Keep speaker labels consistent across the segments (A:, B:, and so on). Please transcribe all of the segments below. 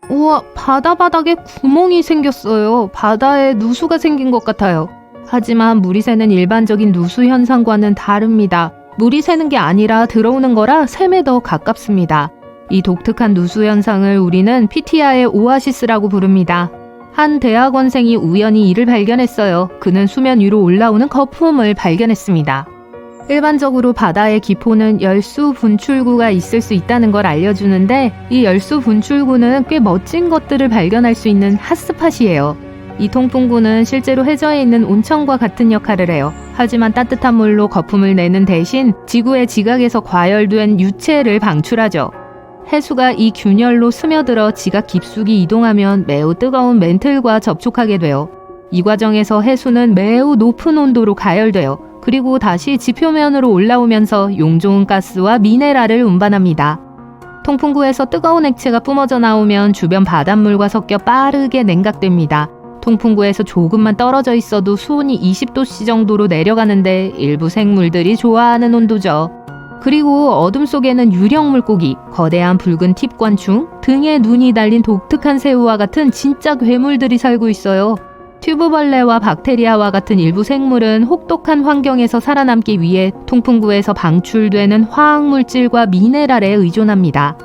A: 우와, 바다 바닥에 구멍이 생겼어요. 바다에 누수가 생긴 것 같아요. 하지만 물이 새는 일반적인 누수 현상과는 다릅니다. 물이 새는 게 아니라 들어오는 거라 샘에 더 가깝습니다. 이 독특한 누수 현상을 우리는 피티아의 오아시스라고 부릅니다. 한 대학원생이 우연히 이를 발견했어요. 그는 수면 위로 올라오는 거품을 발견했습니다. 일반적으로 바다의 기포는 열수 분출구가 있을 수 있다는 걸 알려주는데, 이 열수 분출구는 꽤 멋진 것들을 발견할 수 있는 핫스팟이에요. 이 통풍구는 실제로 해저에 있는 온천과 같은 역할을 해요. 하지만 따뜻한 물로 거품을 내는 대신 지구의 지각에서 과열된 유체를 방출하죠. 해수가 이 균열로 스며들어 지각 깊숙이 이동하면 매우 뜨거운 멘틀과 접촉하게 돼요. 이 과정에서 해수는 매우 높은 온도로 가열돼요. 그리고 다시 지표면으로 올라오면서 용좋은 가스와 미네랄을 운반합니다. 통풍구에서 뜨거운 액체가 뿜어져 나오면 주변 바닷물과 섞여 빠르게 냉각됩니다. 통풍구에서 조금만 떨어져 있어도 수온이 20도씨 정도로 내려가는데 일부 생물들이 좋아하는 온도죠. 그리고 어둠 속에는 유령 물고기, 거대한 붉은 팁관충, 등에 눈이 달린 독특한 새우와 같은 진짜 괴물들이 살고 있어요. 튜브벌레와 박테리아와 같은 일부 생물은 혹독한 환경에서 살아남기 위해 통풍구에서 방출되는 화학물질과 미네랄에 의존합니다.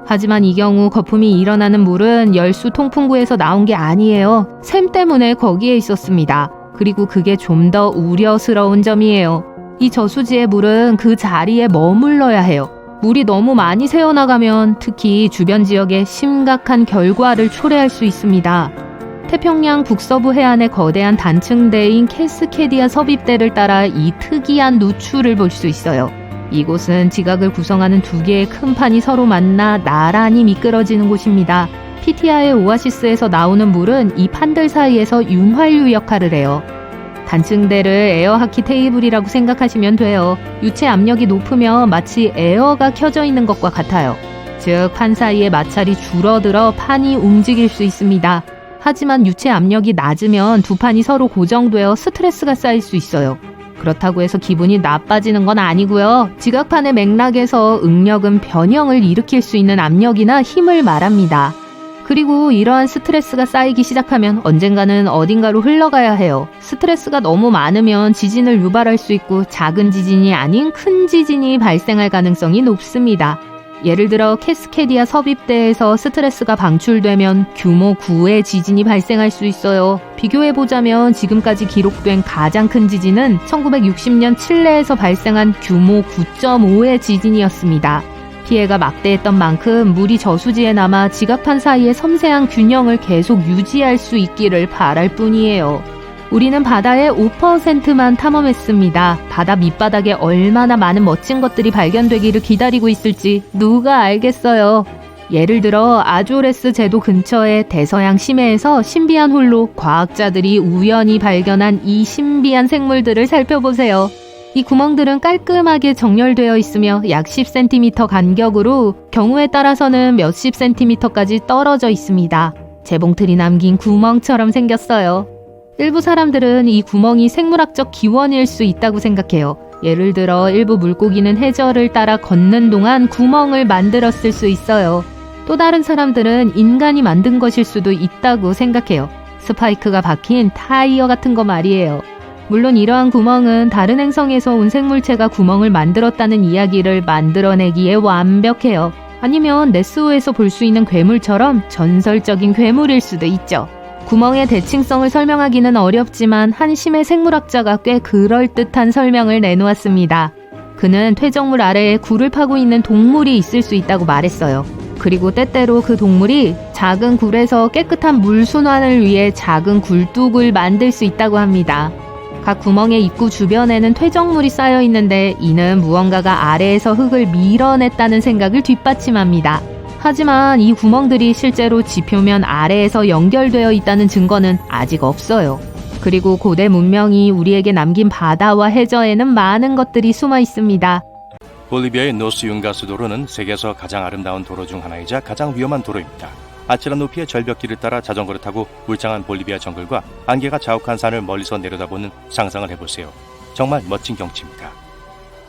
A: 하지만 이 경우 거품이 일어나는 물은 열수 통풍구에서 나온 게 아니에요. 샘 때문에 거기에 있었습니다. 그리고 그게 좀 더 우려스러운 점이에요. 이 저수지의 물은 그 자리에 머물러야 해요. 물이 너무 많이 새어나가면 특히 주변 지역에 심각한 결과를 초래할 수 있습니다. 태평양 북서부 해안의 거대한 단층대인 캐스케디아 섭입대를 따라 이 특이한 누출을 볼 수 있어요. 이곳은 지각을 구성하는 두 개의 큰 판이 서로 만나 나란히 미끄러지는 곳입니다. 피티아의 오아시스에서 나오는 물은 이 판들 사이에서 윤활유 역할을 해요. 단층대를 에어하키 테이블이라고 생각하시면 돼요. 유체 압력이 높으면 마치 에어가 켜져 있는 것과 같아요. 즉, 판 사이의 마찰이 줄어들어 판이 움직일 수 있습니다. 하지만 유체 압력이 낮으면 두 판이 서로 고정되어 스트레스가 쌓일 수 있어요. 그렇다고 해서 기분이 나빠지는 건 아니고요. 지각판의 맥락에서 응력은 변형을 일으킬 수 있는 압력이나 힘을 말합니다. 그리고 이러한 스트레스가 쌓이기 시작하면 언젠가는 어딘가로 흘러가야 해요. 스트레스가 너무 많으면 지진을 유발할 수 있고 작은 지진이 아닌 큰 지진이 발생할 가능성이 높습니다. 예를 들어 캐스케디아 섭입대에서 스트레스가 방출되면 규모 9의 지진이 발생할 수 있어요. 비교해보자면 지금까지 기록된 가장 큰 지진은 1960년 칠레에서 발생한 규모 9.5의 지진이었습니다. 피해가 막대했던 만큼 물이 저수지에 남아 지각판 사이의 섬세한 균형을 계속 유지할 수 있기를 바랄 뿐이에요. 우리는 바다의 5%만 탐험했습니다. 바다 밑바닥에 얼마나 많은 멋진 것들이 발견되기를 기다리고 있을지 누가 알겠어요. 예를 들어 아조레스 제도 근처의 대서양 심해에서 신비한 홀로 과학자들이 우연히 발견한 이 신비한 생물들을 살펴보세요. 이 구멍들은 깔끔하게 정렬되어 있으며 약 10cm 간격으로 경우에 따라서는 몇십 cm까지 떨어져 있습니다. 재봉틀이 남긴 구멍처럼 생겼어요. 일부 사람들은 이 구멍이 생물학적 기원일 수 있다고 생각해요. 예를 들어 일부 물고기는 해저를 따라 걷는 동안 구멍을 만들었을 수 있어요. 또 다른 사람들은 인간이 만든 것일 수도 있다고 생각해요. 스파이크가 박힌 타이어 같은 거 말이에요. 물론 이러한 구멍은 다른 행성에서 온 생물체가 구멍을 만들었다는 이야기를 만들어내기에 완벽해요. 아니면 네스호에서 볼 수 있는 괴물처럼 전설적인 괴물일 수도 있죠. 구멍의 대칭성을 설명하기는 어렵지만 한 심해 생물학자가 꽤 그럴듯한 설명을 내놓았습니다. 그는 퇴적물 아래에 굴을 파고 있는 동물이 있을 수 있다고 말했어요. 그리고 때때로 그 동물이 작은 굴에서 깨끗한 물 순환을 위해 작은 굴뚝을 만들 수 있다고 합니다. 각 구멍의 입구 주변에는 퇴적물이 쌓여 있는데 이는 무언가가 아래에서 흙을 밀어냈다는 생각을 뒷받침합니다. 하지만 이 구멍들이 실제로 지표면 아래에서 연결되어 있다는 증거는 아직 없어요. 그리고 고대 문명이 우리에게 남긴 바다와 해저에는 많은 것들이 숨어 있습니다.
B: 볼리비아의 노스 윤가스 도로는 세계에서 가장 아름다운 도로 중 하나이자 가장 위험한 도로입니다. 아찔한 높이의 절벽길을 따라 자전거를 타고 울창한 볼리비아 정글과 안개가 자욱한 산을 멀리서 내려다보는 상상을 해보세요. 정말 멋진 경치입니다.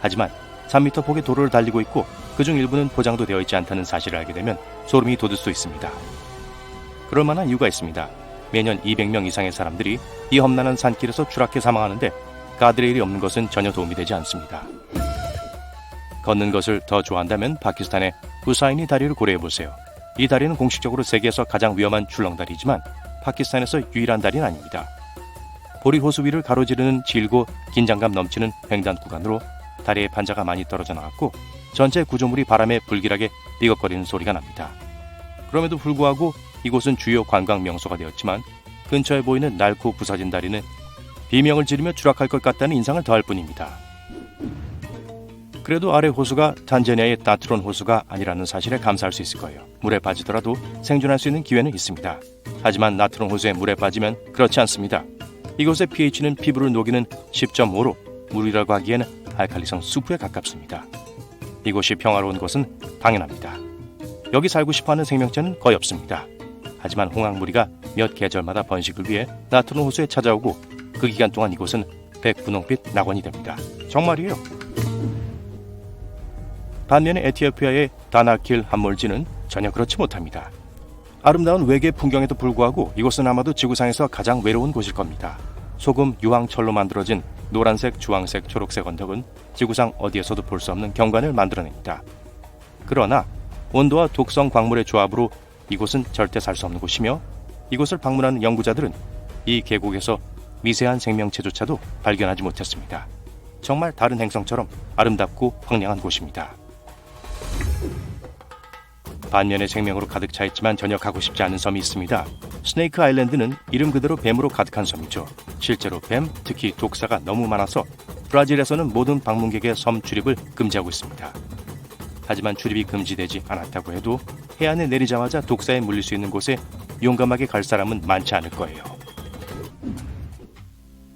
B: 하지만 3m 폭의 도로를 달리고 있고 그중 일부는 포장도 되어 있지 않다는 사실을 알게 되면 소름이 돋을 수 있습니다. 그럴 만한 이유가 있습니다. 매년 200명 이상의 사람들이 이 험난한 산길에서 추락해 사망하는데 가드레일이 없는 것은 전혀 도움이 되지 않습니다. 걷는 것을 더 좋아한다면 파키스탄의 후사인이 다리를 고려해보세요. 이 다리는 공식적으로 세계에서 가장 위험한 출렁다리지만 파키스탄에서 유일한 다리는 아닙니다. 보리 호수 위를 가로지르는 길고 긴장감 넘치는 횡단 구간으로 다리의 판자가 많이 떨어져 나갔고 전체 구조물이 바람에 불길하게 삐걱거리는 소리가 납니다. 그럼에도 불구하고 이곳은 주요 관광 명소가 되었지만 근처에 보이는 낡고 부서진 다리는 비명을 지르며 추락할 것 같다는 인상을 더할 뿐입니다. 그래도 아래 호수가 탄자니아의 나트론 호수가 아니라는 사실에 감사할 수 있을 거예요. 물에 빠지더라도 생존할 수 있는 기회는 있습니다. 하지만 나트론 호수에 물에 빠지면 그렇지 않습니다. 이곳의 pH는 피부를 녹이는 10.5로 물이라고 하기에는 알칼리성 수프에 가깝습니다. 이곳이 평화로운 것은 당연합니다. 여기 살고 싶어하는 생명체는 거의 없습니다. 하지만 홍학무리가 몇 계절마다 번식을 위해 나트론 호수에 찾아오고 그 기간 동안 이곳은 백분홍빛 낙원이 됩니다. 정말이에요. 반면에 에티오피아의 다나킬 함몰지는 전혀 그렇지 못합니다. 아름다운 외계 풍경에도 불구하고 이곳은 아마도 지구상에서 가장 외로운 곳일 겁니다. 소금 유황철로 만들어진 노란색, 주황색, 초록색 언덕은 지구상 어디에서도 볼 수 없는 경관을 만들어냅니다. 그러나 온도와 독성 광물의 조합으로 이곳은 절대 살 수 없는 곳이며 이곳을 방문하는 연구자들은 이 계곡에서 미세한 생명체조차도 발견하지 못했습니다. 정말 다른 행성처럼 아름답고 황량한 곳입니다. 반면에 생명으로 가득 차 있지만 전혀 가고 싶지 않은 섬이 있습니다. 스네이크 아일랜드는 이름 그대로 뱀으로 가득한 섬이죠. 실제로 뱀, 특히 독사가 너무 많아서 브라질에서는 모든 방문객의 섬 출입을 금지하고 있습니다. 하지만 출입이 금지되지 않았다고 해도 해안에 내리자마자 독사에 물릴 수 있는 곳에 용감하게 갈 사람은 많지 않을 거예요.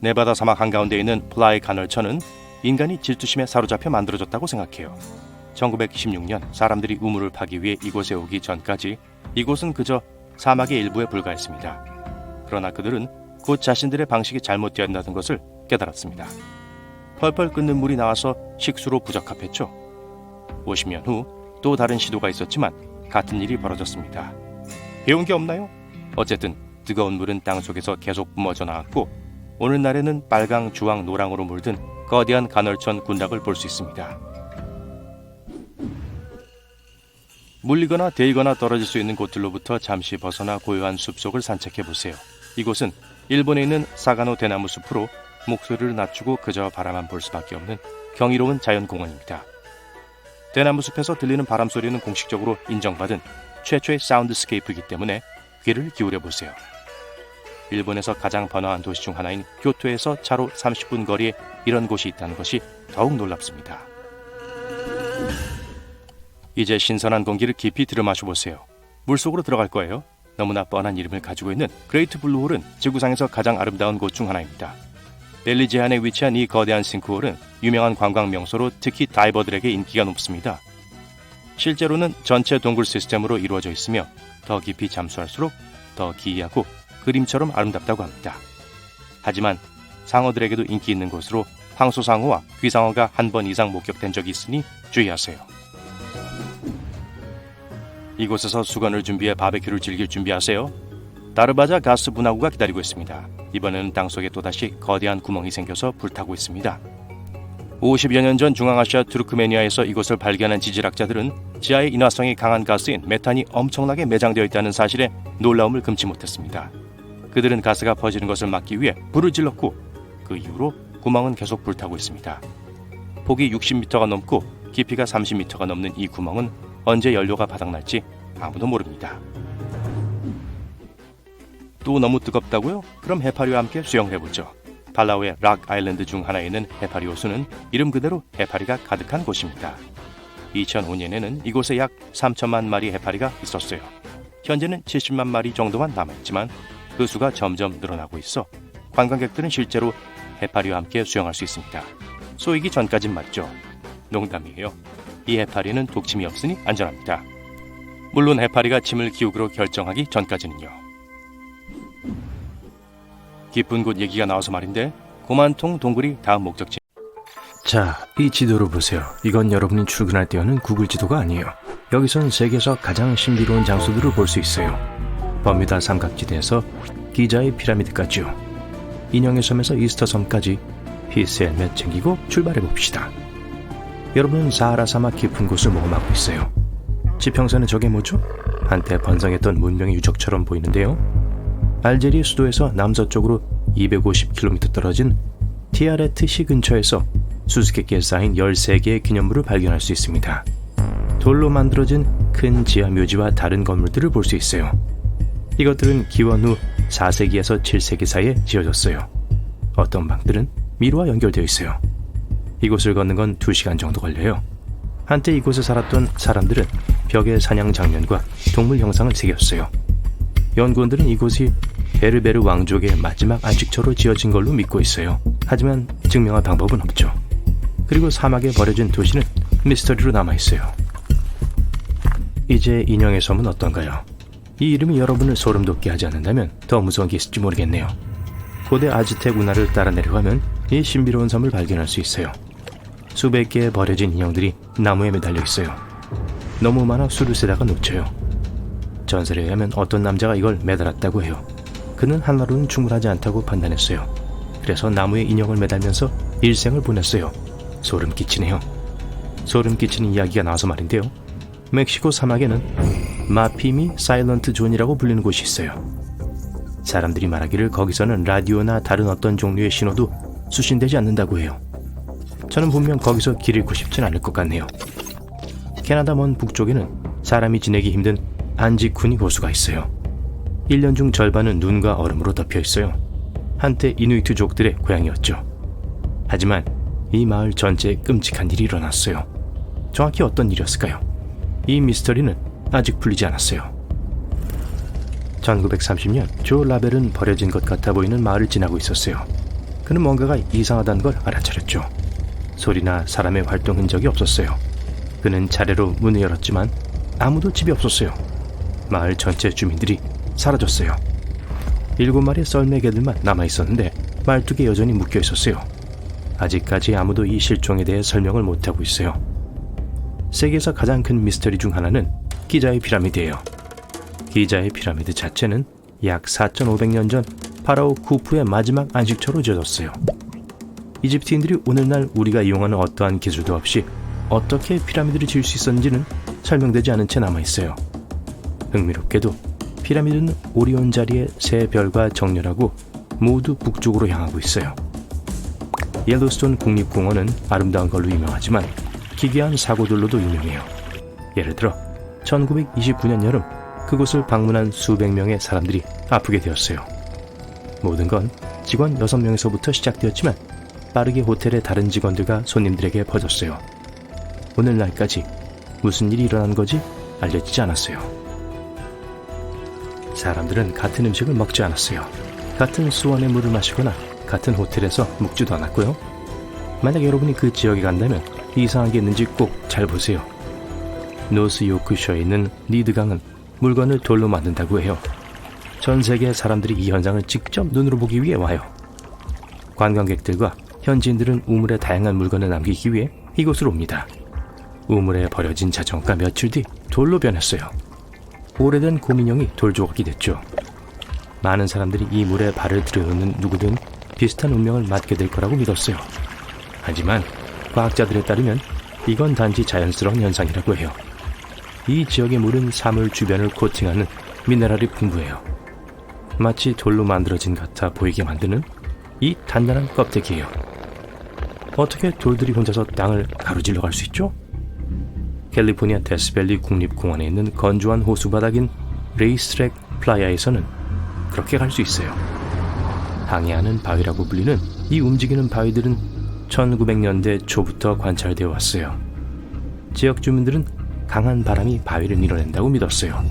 B: 네바다 사막 한가운데 있는 플라이 가널천은 인간이 질투심에 사로잡혀 만들어졌다고 생각해요. 1916년 사람들이 우물을 파기 위해 이곳에 오기 전까지 이곳은 그저 사막의 일부에 불과했습니다. 그러나 그들은 곧 자신들의 방식이 잘못되었다는 것을 깨달았습니다. 펄펄 끓는 물이 나와서 식수로 부적합했죠. 50년 후 또 다른 시도가 있었지만 같은 일이 벌어졌습니다. 배운 게 없나요? 어쨌든 뜨거운 물은 땅속에서 계속 뿜어져 나왔고 오늘날에는 빨강, 주황, 노랑으로 물든 거대한 간헐천 군락을 볼 수 있습니다. 물리거나 데이거나 떨어질 수 있는 곳들로부터 잠시 벗어나 고요한 숲속을 산책해보세요. 이곳은 일본에 있는 사가노 대나무 숲으로 목소리를 낮추고 그저 바라만 볼 수밖에 없는 경이로운 자연공원입니다. 대나무 숲에서 들리는 바람소리는 공식적으로 인정받은 최초의 사운드스케이프이기 때문에 귀를 기울여보세요. 일본에서 가장 번화한 도시 중 하나인 교토에서 차로 30분 거리에 이런 곳이 있다는 것이 더욱 놀랍습니다. 이제 신선한 공기를 깊이 들이마셔보세요. 물속으로 들어갈 거예요. 너무나 뻔한 이름을 가지고 있는 그레이트 블루홀은 지구상에서 가장 아름다운 곳 중 하나입니다. 벨리제 안에 위치한 이 거대한 싱크홀은 유명한 관광 명소로 특히 다이버들에게 인기가 높습니다. 실제로는 전체 동굴 시스템으로 이루어져 있으며 더 깊이 잠수할수록 더 기이하고 그림처럼 아름답다고 합니다. 하지만 상어들에게도 인기 있는 곳으로 황소상어와 귀상어가 한 번 이상 목격된 적이 있으니 주의하세요. 이곳에서 수건을 준비해 바베큐를 즐길 준비하세요. 다르바자 가스 분화구가 기다리고 있습니다. 이번에는 땅속에 또다시 거대한 구멍이 생겨서 불타고 있습니다. 50여 년 전 중앙아시아 투르크메니아에서 이곳을 발견한 지질학자들은 지하의 인화성이 강한 가스인 메탄이 엄청나게 매장되어 있다는 사실에 놀라움을 금치 못했습니다. 그들은 가스가 퍼지는 것을 막기 위해 불을 질렀고 그 이후로 구멍은 계속 불타고 있습니다. 폭이 60m가 넘고 깊이가 30m가 넘는 이 구멍은 언제 연료가 바닥날지 아무도 모릅니다. 또 너무 뜨겁다고요? 그럼 해파리와 함께 수영을 해보죠. 팔라우의 락 아일랜드 중 하나에 있는 해파리 호수는 이름 그대로 해파리가 가득한 곳입니다. 2005년에는 이곳에 약 3천만 마리 해파리가 있었어요. 현재는 70만 마리 정도만 남아있지만 그 수가 점점 늘어나고 있어 관광객들은 실제로 해파리와 함께 수영할 수 있습니다. 쏘이기 전까진 맞죠? 농담이에요. 이 해파리는 독침이 없으니 안전합니다. 물론 해파리가 침을 기우기로 결정하기 전까지는요. 깊은 곳 얘기가 나와서 말인데 고만통 동굴이 다음 목적지.
C: 자, 이 지도를 보세요. 이건 여러분이 출근할 때 여는 구글 지도가 아니에요. 여기선 세계에서 가장 신비로운 장소들을 볼 수 있어요. 버뮤다 삼각지대에서 기자의 피라미드까지요. 인형의 섬에서 이스터 섬까지 피스 헬멧 챙기고 출발해 봅시다. 여러분은 사하라 사막 깊은 곳을 머금하고 있어요. 지평선은 저게 뭐죠? 한때 번성했던 문명의 유적처럼 보이는데요. 알제리 수도에서 남서쪽으로 250km 떨어진 티아레트시 근처에서 수수께끼에 쌓인 13개의 기념물을 발견할 수 있습니다. 돌로 만들어진 큰 지하 묘지와 다른 건물들을 볼 수 있어요. 이것들은 기원 후 4세기에서 7세기 사이에 지어졌어요. 어떤 방들은 미로와 연결되어 있어요. 이곳을 걷는 건 2시간 정도 걸려요. 한때 이곳에 살았던 사람들은 벽에 사냥 장면과 동물 형상을 새겼어요. 연구원들은 이곳이 베르베르 왕족의 마지막 안식처로 지어진 걸로 믿고 있어요. 하지만 증명할 방법은 없죠. 그리고 사막에 버려진 도시는 미스터리로 남아있어요. 이제 인형의 섬은 어떤가요? 이 이름이 여러분을 소름 돋게 하지 않는다면 더 무서운 게 있을지 모르겠네요. 고대 아즈텍 운하를 따라 내려가면 이 신비로운 섬을 발견할 수 있어요. 수백 개의 버려진 인형들이 나무에 매달려 있어요. 너무 많아 수를 세다가 놓쳐요. 전설에 의하면 어떤 남자가 이걸 매달았다고 해요. 그는 하나로는 충분하지 않다고 판단했어요. 그래서 나무에 인형을 매달면서 일생을 보냈어요. 소름 끼치네요. 소름 끼치는 이야기가 나와서 말인데요. 멕시코 사막에는 마피미 사일런트 존이라고 불리는 곳이 있어요. 사람들이 말하기를 거기서는 라디오나 다른 어떤 종류의 신호도 수신되지 않는다고 해요. 저는 분명 거기서 길 잃고 싶진 않을 것 같네요. 캐나다 먼 북쪽에는 사람이 지내기 힘든 안지쿠니 호수가 있어요. 1년 중 절반은 눈과 얼음으로 덮여 있어요. 한때 이누이트족들의 고향이었죠. 하지만 이 마을 전체에 끔찍한 일이 일어났어요. 정확히 어떤 일이었을까요? 이 미스터리는 아직 풀리지 않았어요. 1930년 조 라벨은 버려진 것 같아 보이는 마을을 지나고 있었어요. 그는 뭔가가 이상하다는 걸 알아차렸죠. 소리나 사람의 활동 흔적이 없었어요. 그는 차례로 문을 열었지만 아무도 집이 없었어요. 마을 전체 주민들이 사라졌어요. 7마리의 썰매 개들만 남아있었는데 12개 여전히 묶여있었어요. 아직까지 아무도 이 실종에 대해 설명을 못하고 있어요. 세계에서 가장 큰 미스터리 중 하나는 기자의 피라미드예요. 기자의 피라미드 자체는 약 4,500년 전 파라오 쿠푸의 마지막 안식처로 지어졌어요. 이집트인들이 오늘날 우리가 이용하는 어떠한 기술도 없이 어떻게 피라미드를 지을 수 있었는지는 설명되지 않은 채 남아있어요. 흥미롭게도 피라미드는 오리온 자리의 세 별과 정렬하고 모두 북쪽으로 향하고 있어요. 옐로스톤 국립공원은 아름다운 걸로 유명하지만 기괴한 사고들로도 유명해요. 예를 들어 1929년 여름 그곳을 방문한 수백 명의 사람들이 아프게 되었어요. 모든 건 직원 6명에서부터 시작되었지만 빠르게 호텔의 다른 직원들과 손님들에게 퍼졌어요. 오늘날까지 무슨 일이 일어난 거지 알려지지 않았어요. 사람들은 같은 음식을 먹지 않았어요. 같은 수원의 물을 마시거나 같은 호텔에서 묵지도 않았고요. 만약 여러분이 그 지역에 간다면 이상한 게 있는지 꼭 잘 보세요. 노스 요크셔에 있는 리드강은 물건을 돌로 만든다고 해요. 전 세계 사람들이 이 현장을 직접 눈으로 보기 위해 와요. 관광객들과 현지인들은 우물에 다양한 물건을 남기기 위해 이곳으로 옵니다. 우물에 버려진 자전거가 며칠 뒤 돌로 변했어요. 오래된 곰인형이 돌조각이 됐죠. 많은 사람들이 이 물에 발을 들여놓는 누구든 비슷한 운명을 맞게 될 거라고 믿었어요. 하지만 과학자들에 따르면 이건 단지 자연스러운 현상이라고 해요. 이 지역의 물은 사물 주변을 코팅하는 미네랄이 풍부해요. 마치 돌로 만들어진 같아 보이게 만드는 이 단단한 껍데기예요. 어떻게 돌들이 혼자서 땅을 가로질러 갈 수 있죠? 캘리포니아 데스밸리 국립공원에 있는 건조한 호수바닥인 레이스트랙 플라야에서는 그렇게 갈 수 있어요. 항해하는 바위라고 불리는 이 움직이는 바위들은 1900년대 초부터 관찰되어 왔어요. 지역 주민들은 강한 바람이 바위를 밀어낸다고 믿었어요.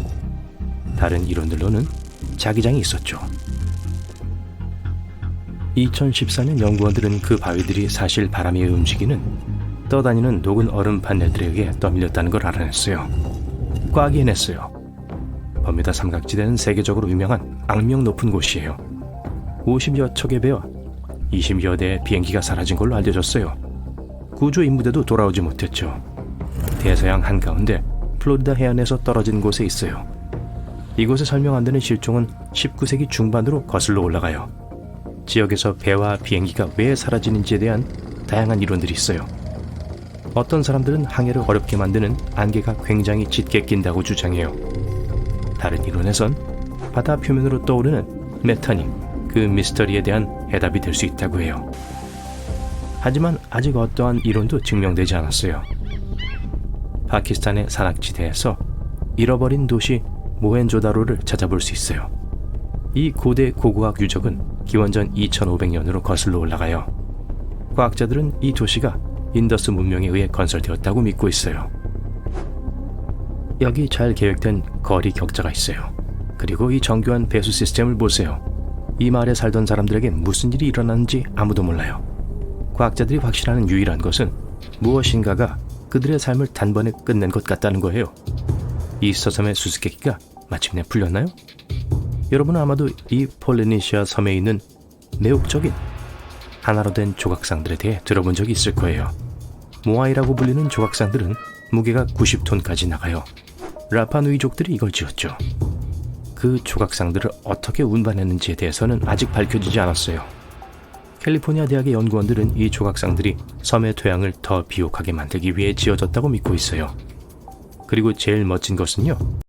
C: 다른 이론들로는 자기장이 있었죠. 2014년 연구원들은 그 바위들이 사실 바람에 의해 움직이는 떠다니는 녹은 얼음 판넬들에 의해 떠밀렸다는 걸 알아냈어요. 과학이 해냈어요. 버뮤다 삼각지대는 세계적으로 유명한 악명 높은 곳이에요. 50여 척의 배와 20여 대의 비행기가 사라진 걸로 알려졌어요. 구조 임무대도 돌아오지 못했죠. 대서양 한가운데 플로리다 해안에서 떨어진 곳에 있어요. 이곳에 설명 안 되는 실종은 19세기 중반으로 거슬러 올라가요. 지역에서 배와 비행기가 왜 사라지는지에 대한 다양한 이론들이 있어요. 어떤 사람들은 항해를 어렵게 만드는 안개가 굉장히 짙게 낀다고 주장해요. 다른 이론에선 바다 표면으로 떠오르는 메탄이 그 미스터리에 대한 해답이 될 수 있다고 해요. 하지만 아직 어떠한 이론도 증명되지 않았어요. 파키스탄의 산악지대에서 잃어버린 도시 모헨조다로를 찾아볼 수 있어요. 이 고대 고고학 유적은 기원전 2500년으로 거슬러 올라가요. 과학자들은 이 도시가 인더스 문명에 의해 건설되었다고 믿고 있어요. 여기 잘 계획된 거리 격자가 있어요. 그리고 이 정교한 배수 시스템을 보세요. 이 마을에 살던 사람들에겐 무슨 일이 일어났는지 아무도 몰라요. 과학자들이 확신하는 유일한 것은 무엇인가가 그들의 삶을 단번에 끝낸 것 같다는 거예요. 이스터 섬의 수수께끼가 마침내 풀렸나요? 여러분은 아마도 이 폴리네시아 섬에 있는 매혹적인 하나로 된 조각상들에 대해 들어본 적이 있을 거예요. 모아이라고 불리는 조각상들은 무게가 90톤까지 나가요. 라파누이족들이 이걸 지었죠. 그 조각상들을 어떻게 운반했는지에 대해서는 아직 밝혀지지 않았어요. 캘리포니아 대학의 연구원들은 이 조각상들이 섬의 토양을 더 비옥하게 만들기 위해 지어졌다고 믿고 있어요. 그리고 제일 멋진 것은요,